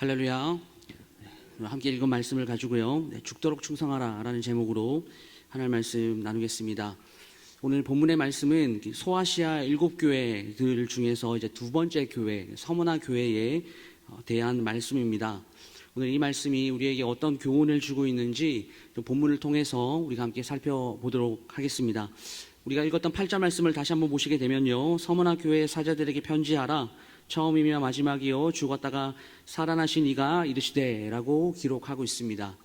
할렐루야. 함께 읽은 말씀을 가지고요, 죽도록 충성하라 라는 제목으로 하나님 말씀 나누겠습니다. 오늘 본문의 말씀은 소아시아 7교회들 중에서 이제 두 번째 교회, 서머나 교회에 대한 말씀입니다. 오늘 이 말씀이 우리에게 어떤 교훈을 주고 있는지 본문을 통해서 우리가 함께 살펴보도록 하겠습니다. 우리가 읽었던 8절 말씀을 다시 한번 보시게 되면요, 서머나 교회 사자들에게 편지하라. 처음이며 마지막이요 죽었다가 살아나신 이가 이르시되 라고 기록하고 있습니다.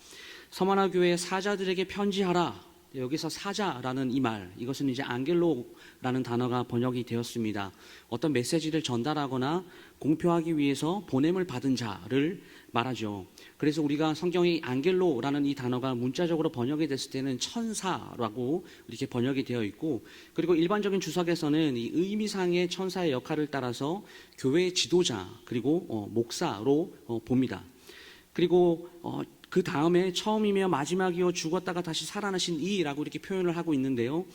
서머나 교회 사자들에게 편지하라. 여기서 사자라는 이 말, 이것은 이제 앙겔로라는 단어가 번역이 되었습니다. 어떤 메시지를 전달하거나 공표하기 위해서 보냄을 받은 자를 말하죠. 그래서 우리가 성경의 앙겔로라는 이 단어가 문자적으로 번역이 됐을 때는 천사라고 이렇게 번역이 되어 있고, 그리고 일반적인 주석에서는 이 의미상의 천사의 역할을 따라서 교회의 지도자 그리고 목사로 봅니다. 그리고 그 다음에 처음이며 마지막이요 죽었다가 다시 살아나신 이라고 이렇게 표현을 하고 있는데요,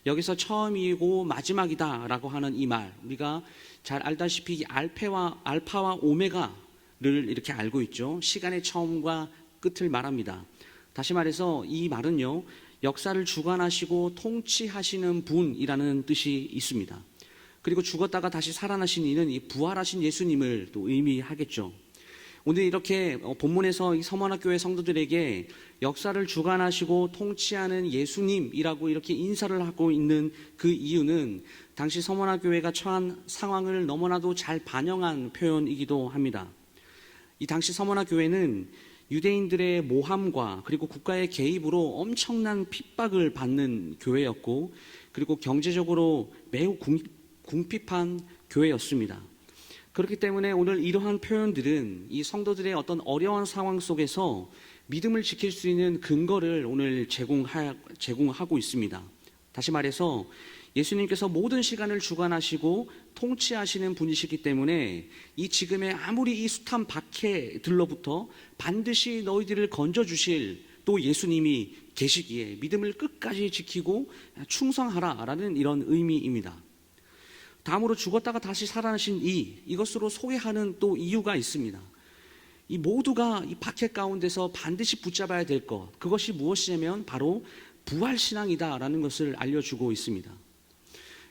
여기서 처음이고 마지막이다 라고 하는 이 말, 우리가 잘 알다시피 알파와 오메가를 이렇게 알고 있죠. 시간의 처음과 끝을 말합니다. 다시 말해서 이 말은요, 역사를 주관하시고 통치하시는 분이라는 뜻이 있습니다. 그리고 죽었다가 다시 살아나신 이는 이 부활하신 예수님을 또 의미하겠죠. 오늘 이렇게 본문에서 이 서머나 교회 성도들에게 역사를 주관하시고 통치하는 예수님이라고 이렇게 인사를 하고 있는 그 이유는 당시 서머나 교회가 처한 상황을 너무나도 잘 반영한 표현이기도 합니다. 이 당시 서머나 교회는 유대인들의 모함과 그리고 국가의 개입으로 엄청난 핍박을 받는 교회였고, 그리고 경제적으로 매우 궁핍한 교회였습니다. 그렇기 때문에 오늘 이러한 표현들은 이 성도들의 어떤 어려운 상황 속에서 믿음을 지킬 수 있는 근거를 오늘 제공하고 있습니다. 다시 말해서 예수님께서 모든 시간을 주관하시고 통치하시는 분이시기 때문에 이 지금의 아무리 이 숱한 박해들로부터 반드시 너희들을 건져주실 또 예수님이 계시기에 믿음을 끝까지 지키고 충성하라라는 이런 의미입니다. 다음으로 죽었다가 다시 살아나신 이것으로 소개하는 또 이유가 있습니다. 이 모두가 이 박해 가운데서 반드시 붙잡아야 될 것, 그것이 무엇이냐면 바로 부활신앙이다라는 것을 알려주고 있습니다.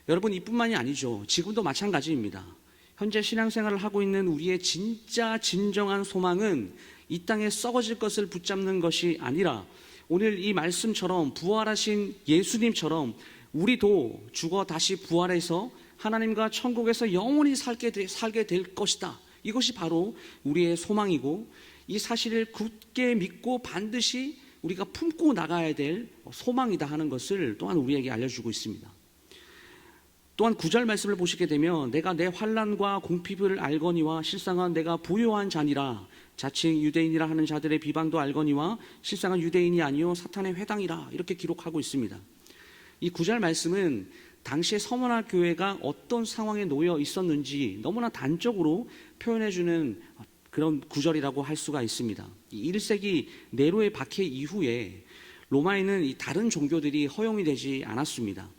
여러분, 이뿐만이 아니죠. 지금도 마찬가지입니다. 현재 신앙생활을 하고 있는 우리의 진짜 진정한 소망은 이 땅에 썩어질 것을 붙잡는 것이 아니라 오늘 이 말씀처럼 부활하신 예수님처럼 우리도 죽어 다시 부활해서 하나님과 천국에서 영원히 살게 될 것이다. 이것이 바로 우리의 소망이고, 이 사실을 굳게 믿고 반드시 우리가 품고 나가야 될 소망이다 하는 것을 또한 우리에게 알려주고 있습니다. 또한 9절 말씀을 보시게 되면 내가 내 환난과 궁핍을 알거니와 실상은 내가 부요한 자니라. 자칭 유대인이라 하는 자들의 비방도 알거니와 실상은 유대인이 아니요 사탄의 회당이라. 이렇게 기록하고 있습니다. 이 9절 말씀은 당시의 서머나 교회가 어떤 상황에 놓여 있었는지 너무나 단적으로 표현해주는 그런 구절이라고 할 수가 있습니다. 1세기 네로의 박해 이후에 로마에는 이 다른 종교들이 허용이 되지 않았습니다.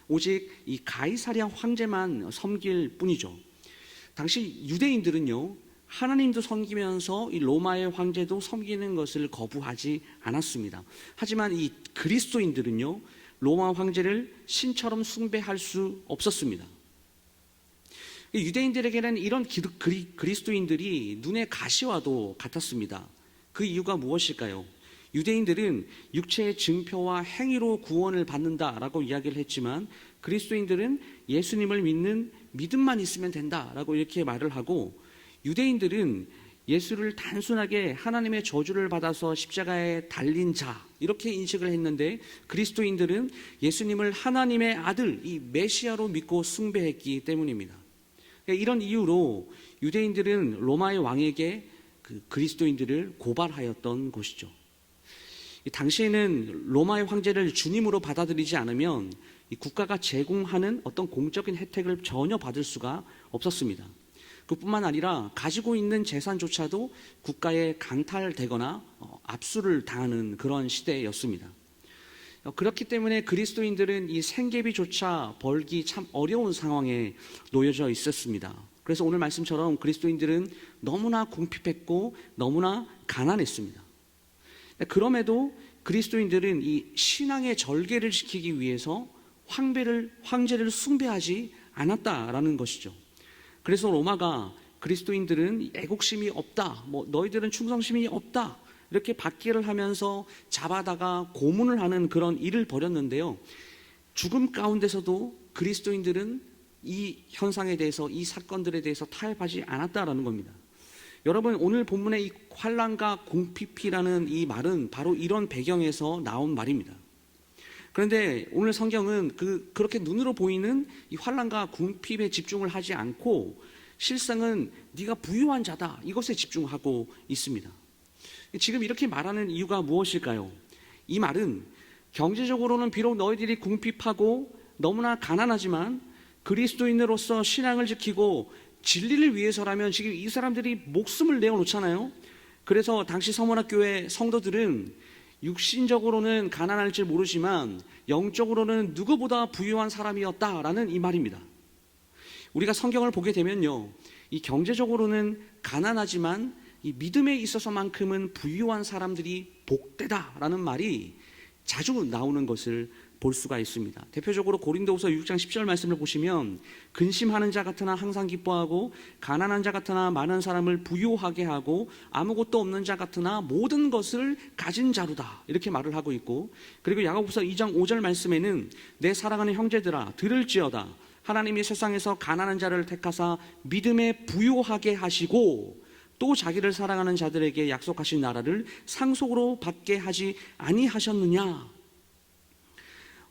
오직 이 가이사랴 황제만 섬길 뿐이죠. 당시 유대인들은요, 하나님도 섬기면서 이 로마의 황제도 섬기는 것을 거부하지 않았습니다. 하지만 이 그리스도인들은요, 로마 황제를 신처럼 숭배할 수 없었습니다. 유대인들에게는 이런 그리스도인들이 눈의 가시와도 같았습니다. 그 이유가 무엇일까요? 유대인들은 육체의 증표와 행위로 구원을 받는다라고 이야기를 했지만, 그리스도인들은 예수님을 믿는 믿음만 있으면 된다라고 이렇게 말을 하고, 유대인들은 예수를 단순하게 하나님의 저주를 받아서 십자가에 달린 자 이렇게 인식을 했는데, 그리스도인들은 예수님을 하나님의 아들, 이 메시아로 믿고 숭배했기 때문입니다. 이런 이유로 유대인들은 로마의 왕에게 그 그리스도인들을 고발하였던 것이죠. 당시에는 로마의 황제를 주님으로 받아들이지 않으면 이 국가가 제공하는 어떤 공적인 혜택을 전혀 받을 수가 없었습니다. 그뿐만 아니라 가지고 있는 재산조차도 국가에 강탈되거나 압수를 당하는 그런 시대였습니다. 그렇기 때문에 그리스도인들은 이 생계비조차 벌기 참 어려운 상황에 놓여져 있었습니다. 그래서 오늘 말씀처럼 그리스도인들은 너무나 궁핍했고 너무나 가난했습니다. 그럼에도 그리스도인들은 이 신앙의 절개를 지키기 위해서 황제를 숭배하지 않았다라는 것이죠. 그래서 로마가 그리스도인들은 애국심이 없다, 너희들은 충성심이 없다, 이렇게 박해를 하면서 잡아다가 고문을 하는 그런 일을 벌였는데요. 죽음 가운데서도 그리스도인들은 이 현상에 대해서, 이 사건들에 대해서 타협하지 않았다라는 겁니다. 여러분, 오늘 본문의 이 환난과 궁핍이라는 이 말은 바로 이런 배경에서 나온 말입니다. 그런데 오늘 성경은 그렇게 눈으로 보이는 이 환난과 궁핍에 집중을 하지 않고 실상은 네가 부유한 자다, 이것에 집중하고 있습니다. 지금 이렇게 말하는 이유가 무엇일까요? 이 말은 경제적으로는 비록 너희들이 궁핍하고 너무나 가난하지만 그리스도인으로서 신앙을 지키고 진리를 위해서라면 지금 이 사람들이 목숨을 내어놓잖아요. 그래서 당시 서문학교의 성도들은 육신적으로는 가난할지 모르지만 영적으로는 누구보다 부유한 사람이었다라는 이 말입니다. 우리가 성경을 보게 되면요, 이 경제적으로는 가난하지만 이 믿음에 있어서만큼은 부유한 사람들이 복되다라는 말이 자주 나오는 것을 볼 수가 있습니다. 대표적으로 고린도후서 6장 10절 말씀을 보시면 근심하는 자 같으나 항상 기뻐하고 가난한 자 같으나 많은 사람을 부유하게 하고 아무것도 없는 자 같으나 모든 것을 가진 자로다, 이렇게 말을 하고 있고, 그리고 야고보서 2장 5절 말씀에는 내 사랑하는 형제들아 들을지어다 하나님이 세상에서 가난한 자를 택하사 믿음에 부유하게 하시고 또 자기를 사랑하는 자들에게 약속하신 나라를 상속으로 받게 하지 아니하셨느냐.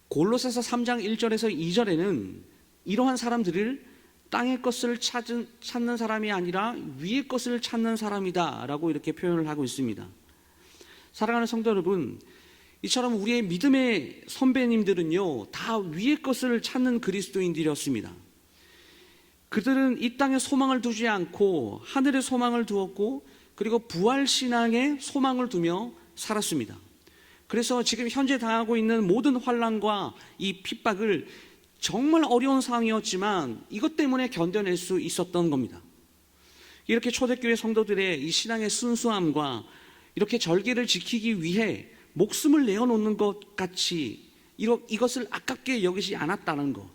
골로새서 3장 1절에서 2절에는 이러한 사람들을 땅의 것을 찾는 사람이 아니라 위의 것을 찾는 사람이다 라고 이렇게 표현을 하고 있습니다. 사랑하는 성도 여러분, 이처럼 우리의 믿음의 선배님들은요 다 위의 것을 찾는 그리스도인들이었습니다. 그들은 이 땅에 소망을 두지 않고 하늘에 소망을 두었고, 그리고 부활신앙에 소망을 두며 살았습니다. 그래서 지금 현재 당하고 있는 모든 환난과 이 핍박을 정말 어려운 상황이었지만 이것 때문에 견뎌낼 수 있었던 겁니다. 이렇게 초대교회 성도들의 이 신앙의 순수함과 이렇게 절개를 지키기 위해 목숨을 내어놓는 것 같이 이것을 아깝게 여기지 않았다는 것,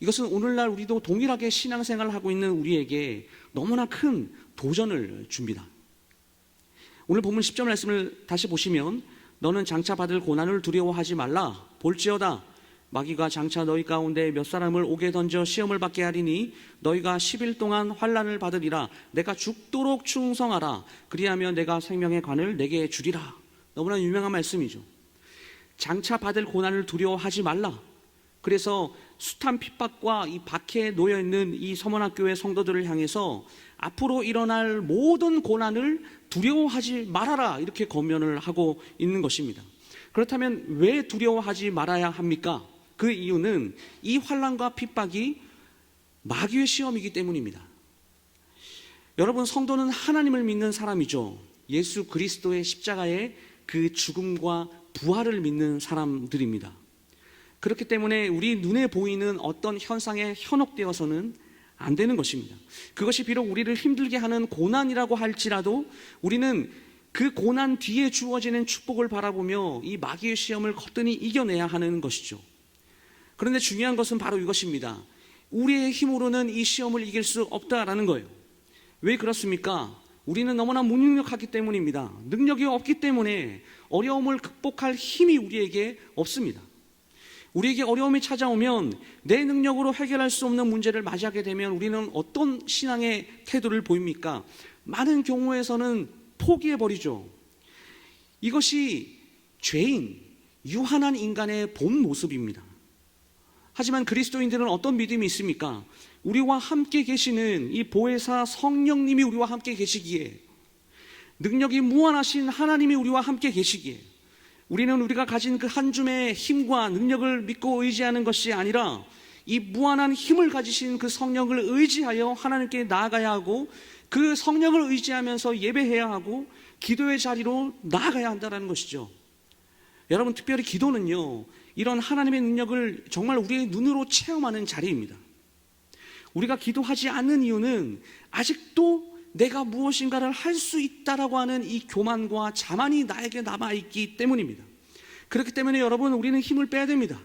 이것은 오늘날 우리도 동일하게 신앙생활을 하고 있는 우리에게 너무나 큰 도전을 줍니다. 오늘 본문 10절 말씀을 다시 보시면 너는 장차 받을 고난을 두려워하지 말라. 볼지어다 마귀가 장차 너희 가운데 몇 사람을 옥에 던져 시험을 받게 하리니 너희가 10일 동안 환난을 받으리라. 내가 죽도록 충성하라. 그리하면 내가 생명의 관을 내게 주리라. 너무나 유명한 말씀이죠. 장차 받을 고난을 두려워하지 말라. 그래서 숱한 핍박과 이 박해에 놓여있는 이 서문학교의 성도들을 향해서 앞으로 일어날 모든 고난을 두려워하지 말아라, 이렇게 권면을 하고 있는 것입니다. 그렇다면 왜 두려워하지 말아야 합니까? 그 이유는 이 환난과 핍박이 마귀의 시험이기 때문입니다. 여러분, 성도는 하나님을 믿는 사람이죠. 예수 그리스도의 십자가의 그 죽음과 부활을 믿는 사람들입니다. 그렇기 때문에 우리 눈에 보이는 어떤 현상에 현혹되어서는 안 되는 것입니다. 그것이 비록 우리를 힘들게 하는 고난이라고 할지라도 우리는 그 고난 뒤에 주어지는 축복을 바라보며 이 마귀의 시험을 거뜬히 이겨내야 하는 것이죠. 그런데 중요한 것은 바로 이것입니다. 우리의 힘으로는 이 시험을 이길 수 없다라는 거예요. 왜 그렇습니까? 우리는 너무나 무능력하기 때문입니다. 능력이 없기 때문에 어려움을 극복할 힘이 우리에게 없습니다. 우리에게 어려움이 찾아오면 내 능력으로 해결할 수 없는 문제를 맞이하게 되면 우리는 어떤 신앙의 태도를 보입니까? 많은 경우에서는 포기해버리죠. 이것이 죄인, 유한한 인간의 본 모습입니다. 하지만 그리스도인들은 어떤 믿음이 있습니까? 우리와 함께 계시는 이 보혜사 성령님이 우리와 함께 계시기에, 능력이 무한하신 하나님이 우리와 함께 계시기에 우리는 우리가 가진 그 한 줌의 힘과 능력을 믿고 의지하는 것이 아니라 이 무한한 힘을 가지신 그 성령을 의지하여 하나님께 나아가야 하고, 그 성령을 의지하면서 예배해야 하고 기도의 자리로 나아가야 한다는 것이죠. 여러분, 특별히 기도는요, 이런 하나님의 능력을 정말 우리의 눈으로 체험하는 자리입니다. 우리가 기도하지 않는 이유는 아직도 내가 무엇인가를 할 수 있다라고 하는 이 교만과 자만이 나에게 남아있기 때문입니다. 그렇기 때문에 여러분, 우리는 힘을 빼야 됩니다.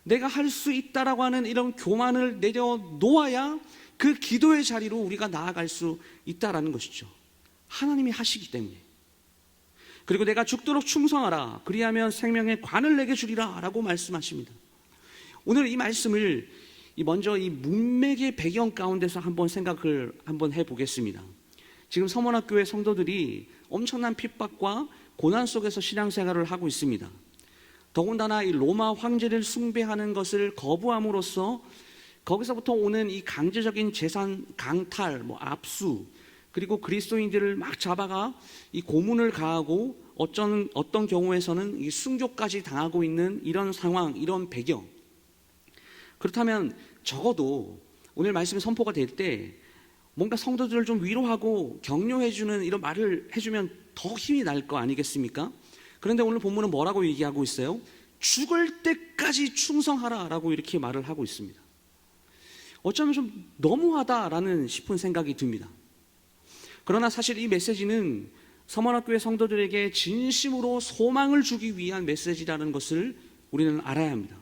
내가 할 수 있다라고 하는 이런 교만을 내려놓아야 그 기도의 자리로 우리가 나아갈 수 있다라는 것이죠. 하나님이 하시기 때문에. 그리고 내가 죽도록 충성하라, 그리하면 생명의 관을 내게 주리라 라고 말씀하십니다. 오늘 이 말씀을 먼저 이 문맥의 배경 가운데서 한번 생각을 한번 해보겠습니다. 지금 서문학교의 성도들이 엄청난 핍박과 고난 속에서 신앙생활을 하고 있습니다. 더군다나 이 로마 황제를 숭배하는 것을 거부함으로써 거기서부터 오는 이 강제적인 재산 강탈, 압수, 그리고 그리스도인들을 막 잡아가 이 고문을 가하고 어떤 경우에서는 이 순교까지 당하고 있는 이런 상황, 이런 배경. 그렇다면 적어도 오늘 말씀이 선포가 될 때 뭔가 성도들을 좀 위로하고 격려해주는 이런 말을 해주면 더 힘이 날 거 아니겠습니까? 그런데 오늘 본문은 뭐라고 얘기하고 있어요? 죽을 때까지 충성하라라고 이렇게 말을 하고 있습니다. 어쩌면 좀 너무하다라는 싶은 생각이 듭니다. 그러나 사실 이 메시지는 서문학교의 성도들에게 진심으로 소망을 주기 위한 메시지라는 것을 우리는 알아야 합니다.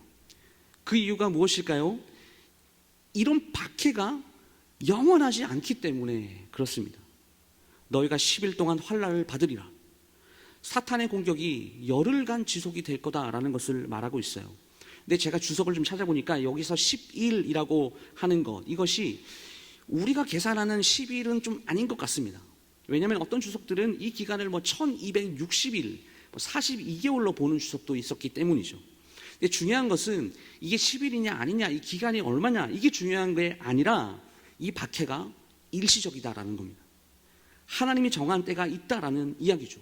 그 이유가 무엇일까요? 이런 박해가 영원하지 않기 때문에 그렇습니다. 너희가 10일 동안 환난을 받으리라. 사탄의 공격이 열흘간 지속이 될 거다라는 것을 말하고 있어요. 근데 제가 주석을 좀 찾아보니까 여기서 10일이라고 하는 것, 이것이 우리가 계산하는 10일은 좀 아닌 것 같습니다. 왜냐하면 어떤 주석들은 이 기간을 1260일, 42개월로 보는 주석도 있었기 때문이죠. 근데 중요한 것은 이게 10일이냐 아니냐, 이 기간이 얼마냐, 이게 중요한 게 아니라 이 박해가 일시적이다라는 겁니다. 하나님이 정한 때가 있다라는 이야기죠.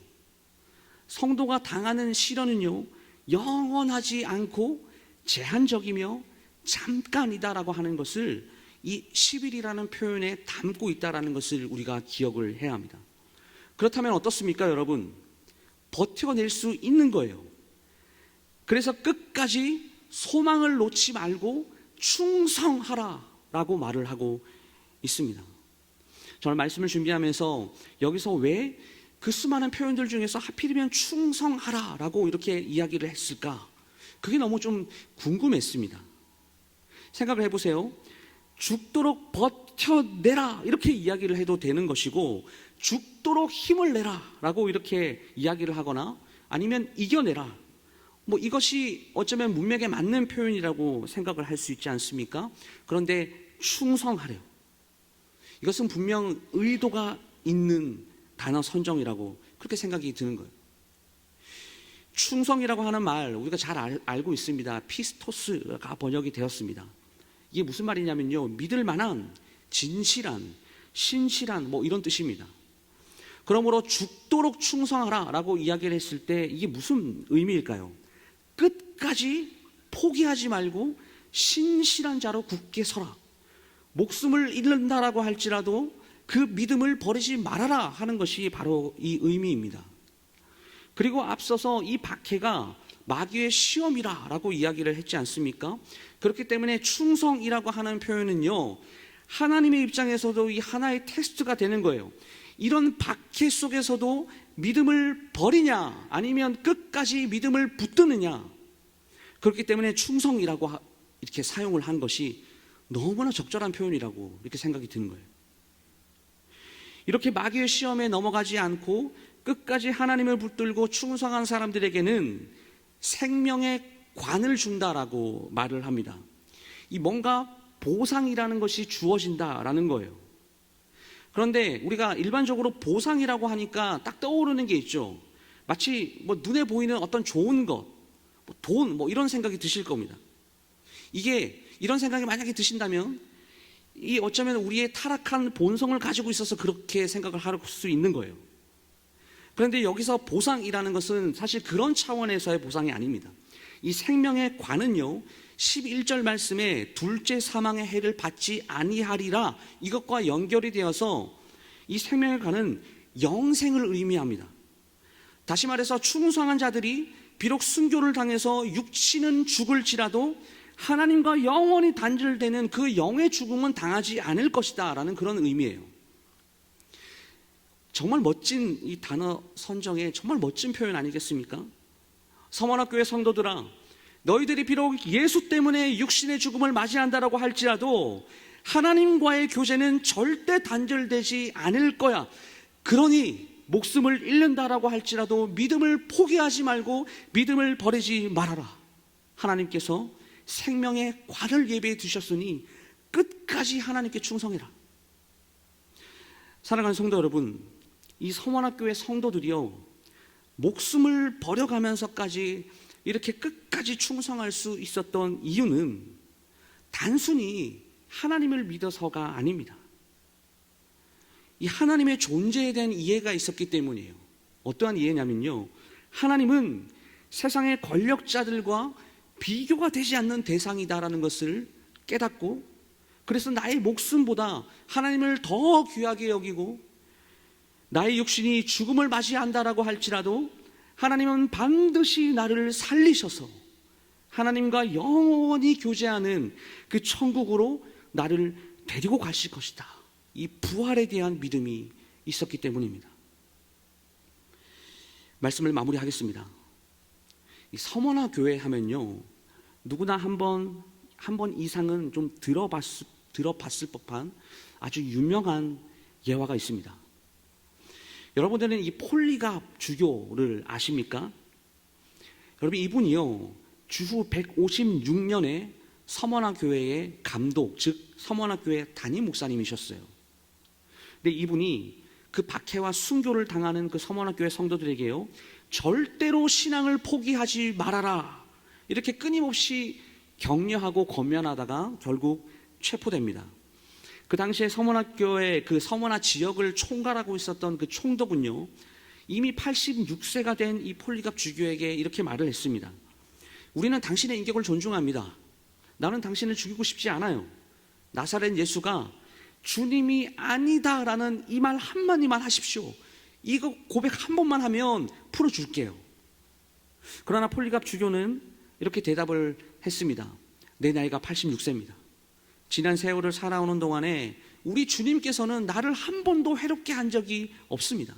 성도가 당하는 시련은요, 영원하지 않고 제한적이며 잠깐이다라고 하는 것을 이 10일이라는 표현에 담고 있다라는 것을 우리가 기억을 해야 합니다. 그렇다면 어떻습니까, 여러분? 버텨낼 수 있는 거예요. 그래서 끝까지 소망을 놓지 말고 충성하라라고 말을 하고 있습니다. 저는 말씀을 준비하면서 여기서 왜 그 수많은 표현들 중에서 하필이면 충성하라라고 이렇게 이야기를 했을까? 그게 너무 좀 궁금했습니다. 생각을 해보세요. 죽도록 버텨내라 이렇게 이야기를 해도 되는 것이고, 죽도록 힘을 내라 라고 이렇게 이야기를 하거나 아니면 이겨내라, 이것이 어쩌면 문맥에 맞는 표현이라고 생각을 할 수 있지 않습니까? 그런데 충성하래요. 이것은 분명 의도가 있는 단어 선정이라고 그렇게 생각이 드는 거예요. 충성이라고 하는 말 우리가 잘 알고 있습니다. 피스토스가 번역이 되었습니다. 이게 무슨 말이냐면요, 믿을 만한, 진실한, 신실한 이런 뜻입니다. 그러므로 죽도록 충성하라 라고 이야기를 했을 때 이게 무슨 의미일까요? 끝까지 포기하지 말고 신실한 자로 굳게 서라. 목숨을 잃는다라고 할지라도 그 믿음을 버리지 말아라 하는 것이 바로 이 의미입니다. 그리고 앞서서 이 박해가 마귀의 시험이라고 이야기를 했지 않습니까? 그렇기 때문에 충성이라고 하는 표현은요, 하나님의 입장에서도 이 하나의 테스트가 되는 거예요. 이런 박해 속에서도 믿음을 버리냐 아니면 끝까지 믿음을 붙드느냐. 그렇기 때문에 충성이라고 이렇게 사용을 한 것이 너무나 적절한 표현이라고 이렇게 생각이 드는 거예요. 이렇게 마귀의 시험에 넘어가지 않고 끝까지 하나님을 붙들고 충성한 사람들에게는 생명의 관을 준다라고 말을 합니다. 이 뭔가 보상이라는 것이 주어진다라는 거예요. 그런데 우리가 일반적으로 보상이라고 하니까 딱 떠오르는 게 있죠. 마치 눈에 보이는 어떤 좋은 것, 돈, 이런 생각이 드실 겁니다. 이게 이런 생각이 만약에 드신다면 이 어쩌면 우리의 타락한 본성을 가지고 있어서 그렇게 생각을 할 수 있는 거예요. 그런데 여기서 보상이라는 것은 사실 그런 차원에서의 보상이 아닙니다. 이 생명의 관은요, 11절 말씀에 둘째 사망의 해를 받지 아니하리라, 이것과 연결이 되어서 이 생명의 관은 영생을 의미합니다. 다시 말해서 충성한 자들이 비록 순교를 당해서 육신은 죽을지라도 하나님과 영원히 단절되는 그 영의 죽음은 당하지 않을 것이다 라는 그런 의미예요. 정말 멋진 이 단어 선정에 정말 멋진 표현 아니겠습니까? 서머나교회 성도들아, 너희들이 비록 예수 때문에 육신의 죽음을 맞이한다라고 할지라도 하나님과의 교제는 절대 단절되지 않을 거야. 그러니 목숨을 잃는다라고 할지라도 믿음을 포기하지 말고 믿음을 버리지 말아라. 하나님께서 생명의 관을 예비해 두셨으니 끝까지 하나님께 충성해라. 사랑하는 성도 여러분, 이 서머나교회 성도들이요, 목숨을 버려가면서까지 이렇게 끝까지 충성할 수 있었던 이유는 단순히 하나님을 믿어서가 아닙니다. 이 하나님의 존재에 대한 이해가 있었기 때문이에요. 어떠한 이해냐면요, 하나님은 세상의 권력자들과 비교가 되지 않는 대상이다라는 것을 깨닫고, 그래서 나의 목숨보다 하나님을 더 귀하게 여기고, 나의 육신이 죽음을 맞이한다라고 할지라도 하나님은 반드시 나를 살리셔서 하나님과 영원히 교제하는 그 천국으로 나를 데리고 가실 것이다. 이 부활에 대한 믿음이 있었기 때문입니다. 말씀을 마무리하겠습니다. 이 서머나 교회 하면요, 누구나 한 번 이상은 좀 들어봤을 법한 아주 유명한 예화가 있습니다. 여러분들은 이 폴리갑 주교를 아십니까? 여러분, 이분이요, 주후 156년에 서머나 교회의 감독, 즉 서머나 교회 담임 목사님이셨어요. 근데 이분이 그 박해와 순교를 당하는 그 서머나 교회 성도들에게요, 절대로 신앙을 포기하지 말아라, 이렇게 끊임없이 격려하고 권면하다가 결국 체포됩니다. 그 당시에 서머나교회 그 서머나 지역을 총괄하고 있었던 그 총독은요, 이미 86세가 된 이 폴리갑 주교에게 이렇게 말을 했습니다. 우리는 당신의 인격을 존중합니다. 나는 당신을 죽이고 싶지 않아요. 나사렛 예수가 주님이 아니다라는 이 말 한마디만 하십시오. 이거 고백 한 번만 하면 풀어줄게요. 그러나 폴리갑 주교는 이렇게 대답을 했습니다. 내 나이가 86세입니다. 지난 세월을 살아오는 동안에 우리 주님께서는 나를 한 번도 해롭게 한 적이 없습니다.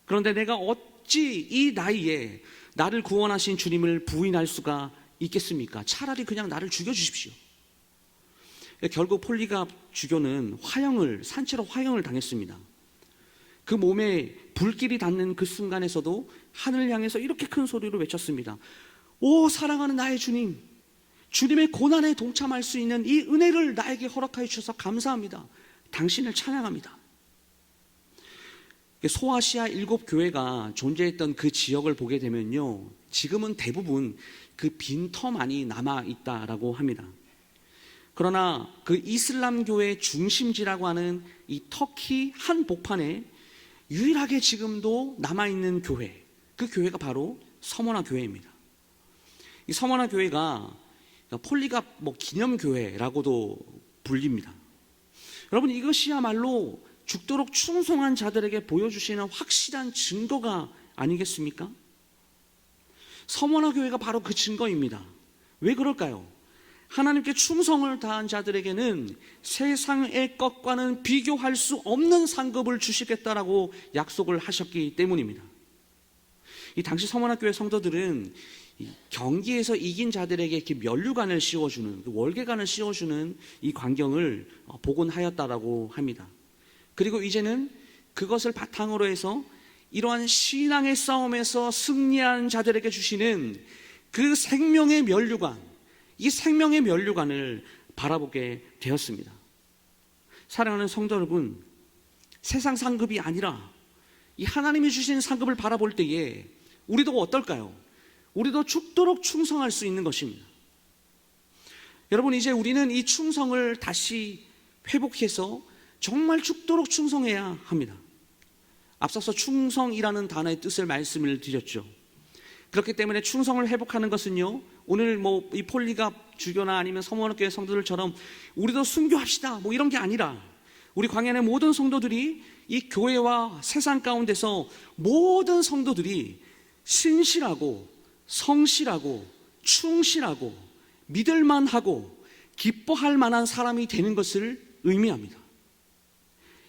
그런데 내가 어찌 이 나이에 나를 구원하신 주님을 부인할 수가 있겠습니까? 차라리 그냥 나를 죽여주십시오. 결국 폴리갑 주교는 산채로 화형을 당했습니다. 그 몸에 불길이 닿는 그 순간에서도 하늘을 향해서 이렇게 큰 소리로 외쳤습니다. 오, 사랑하는 나의 주님, 주님의 고난에 동참할 수 있는 이 은혜를 나에게 허락하여 주셔서 감사합니다. 당신을 찬양합니다. 소아시아 7교회가 존재했던 그 지역을 보게 되면요, 지금은 대부분 그 빈터만이 남아있다라고 합니다. 그러나 그 이슬람교의 중심지라고 하는 이 터키 한복판에 유일하게 지금도 남아있는 교회, 그 교회가 바로 서머나 교회입니다. 이 서머나 교회가 폴리갑 기념교회라고도 불립니다. 여러분, 이것이야말로 죽도록 충성한 자들에게 보여주시는 확실한 증거가 아니겠습니까? 서머나 교회가 바로 그 증거입니다. 왜 그럴까요? 하나님께 충성을 다한 자들에게는 세상의 것과는 비교할 수 없는 상급을 주시겠다라고 약속을 하셨기 때문입니다. 이 당시 서머나 교회 성도들은 경기에서 이긴 자들에게 이렇게 면류관을 씌워주는, 월계관을 씌워주는 이 광경을 보곤 하였다라고 합니다. 그리고 이제는 그것을 바탕으로 해서 이러한 신앙의 싸움에서 승리한 자들에게 주시는 그 생명의 면류관, 이 생명의 면류관을 바라보게 되었습니다. 사랑하는 성도 여러분, 세상 상급이 아니라 이 하나님이 주신 상급을 바라볼 때에 우리도 어떨까요? 우리도 죽도록 충성할 수 있는 것입니다. 여러분, 이제 우리는 이 충성을 다시 회복해서 정말 죽도록 충성해야 합니다. 앞서서 충성이라는 단어의 뜻을 말씀을 드렸죠. 그렇기 때문에 충성을 회복하는 것은요, 오늘 이 폴리갑 주교나 아니면 서머나교회 성도들처럼 우리도 순교합시다 이런 게 아니라, 우리 광야의 모든 성도들이 이 교회와 세상 가운데서 모든 성도들이 신실하고 성실하고 충실하고 믿을만하고 기뻐할 만한 사람이 되는 것을 의미합니다.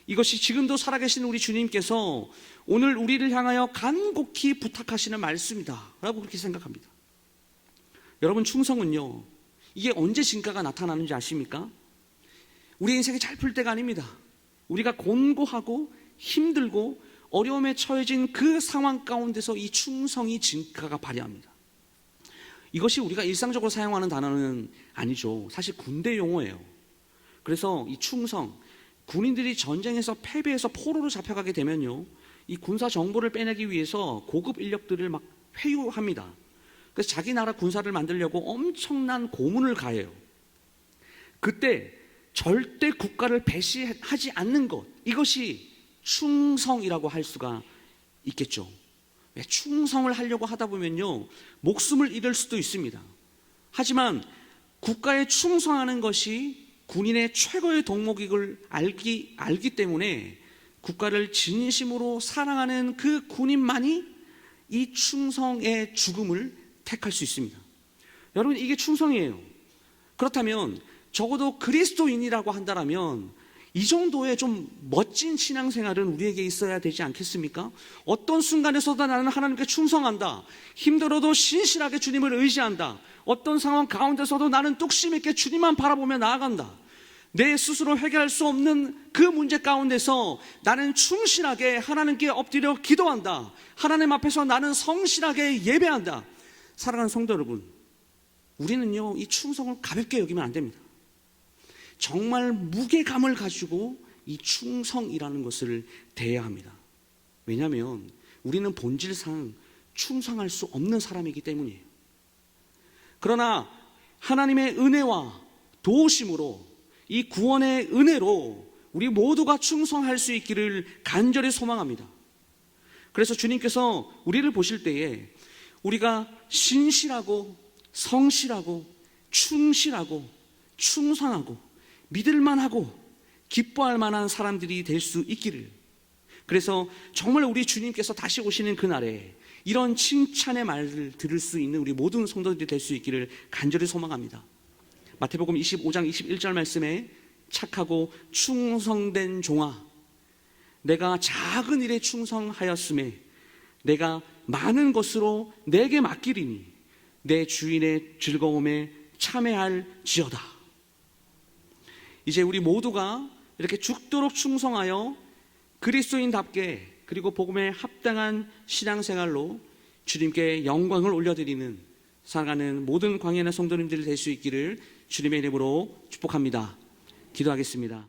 이것이 지금도 살아계신 우리 주님께서 오늘 우리를 향하여 간곡히 부탁하시는 말씀이다 라고 그렇게 생각합니다. 여러분, 충성은요, 이게 언제 진가가 나타나는지 아십니까? 우리 인생이 잘 풀 때가 아닙니다. 우리가 곤고하고 힘들고 어려움에 처해진 그 상황 가운데서 이 충성이 진가가 발휘합니다. 이것이 우리가 일상적으로 사용하는 단어는 아니죠. 사실 군대 용어예요. 그래서 이 충성, 군인들이 전쟁에서 패배해서 포로로 잡혀가게 되면요, 이 군사 정보를 빼내기 위해서 고급 인력들을 막 회유합니다. 그래서 자기 나라 군사를 만들려고 엄청난 고문을 가해요. 그때 절대 국가를 배신하지 않는 것, 이것이 충성이라고 할 수가 있겠죠. 충성을 하려고 하다 보면요, 목숨을 잃을 수도 있습니다. 하지만 국가에 충성하는 것이 군인의 최고의 덕목을 알기 때문에 국가를 진심으로 사랑하는 그 군인만이 이 충성의 죽음을 택할 수 있습니다. 여러분, 이게 충성이에요. 그렇다면 적어도 그리스도인이라고 한다면 이 정도의 좀 멋진 신앙생활은 우리에게 있어야 되지 않겠습니까? 어떤 순간에서도 나는 하나님께 충성한다, 힘들어도 신실하게 주님을 의지한다, 어떤 상황 가운데서도 나는 뚝심 있게 주님만 바라보며 나아간다, 내 스스로 해결할 수 없는 그 문제 가운데서 나는 충실하게 하나님께 엎드려 기도한다, 하나님 앞에서 나는 성실하게 예배한다. 사랑하는 성도 여러분, 우리는요, 이 충성을 가볍게 여기면 안 됩니다. 정말 무게감을 가지고 이 충성이라는 것을 대해야 합니다. 왜냐하면 우리는 본질상 충성할 수 없는 사람이기 때문이에요. 그러나 하나님의 은혜와 도우심으로, 이 구원의 은혜로 우리 모두가 충성할 수 있기를 간절히 소망합니다. 그래서 주님께서 우리를 보실 때에 우리가 신실하고 성실하고 충실하고 충성하고 믿을만하고 기뻐할 만한 사람들이 될 수 있기를, 그래서 정말 우리 주님께서 다시 오시는 그날에 이런 칭찬의 말을 들을 수 있는 우리 모든 성도들이 될 수 있기를 간절히 소망합니다. 마태복음 25장 21절 말씀에 착하고 충성된 종아, 내가 작은 일에 충성하였음에 내가 많은 것으로 내게 맡기리니 내 주인의 즐거움에 참여할지어다. 이제 우리 모두가 이렇게 죽도록 충성하여 그리스도인답게, 그리고 복음에 합당한 신앙생활로 주님께 영광을 올려드리는 살아가는 모든 광야나 성도님들이 될 수 있기를 주님의 이름으로 축복합니다. 기도하겠습니다.